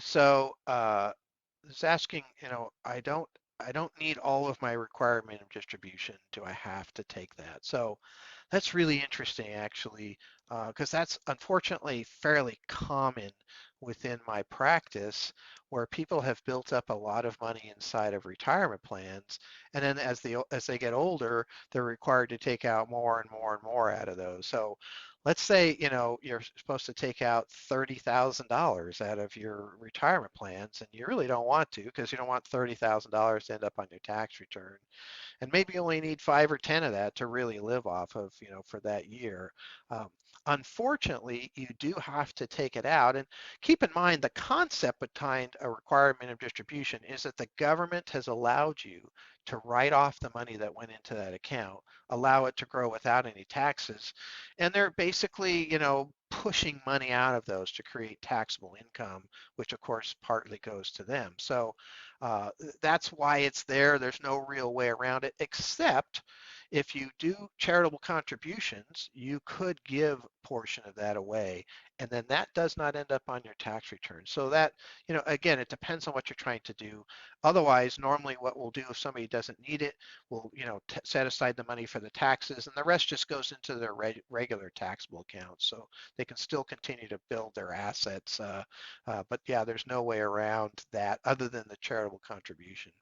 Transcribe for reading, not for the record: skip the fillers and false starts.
so it's asking, I don't need all of my required minimum distribution. Do I have to take that? So that's really interesting, actually, because that's unfortunately fairly common within my practice, where people have built up a lot of money inside of retirement plans, and then as they get older, they're required to take out more and more and more out of those. So let's say, you're supposed to take out $30,000 out of your retirement plans, and you really don't want to because you don't want $30,000 to end up on your tax return, and maybe you only need 5 or 10 of that to really live off of, for that year. Um, Unfortunately, you do have to take it out. And keep in mind, the concept behind a required minimum distribution is that the government has allowed you to write off the money that went into that account, allow it to grow without any taxes. And they're basically, pushing money out of those to create taxable income, which of course partly goes to them. So uh, that's why it's there. There's no real way around it, except if you do charitable contributions, you could give a portion of that away, and then that does not end up on your tax return. So that, again, it depends on what you're trying to do. Otherwise, normally what we'll do if somebody doesn't need it, we'll, set aside the money for the taxes, and the rest just goes into their regular taxable accounts. So they can still continue to build their assets. But yeah, there's no way around that other than the charitable contribution.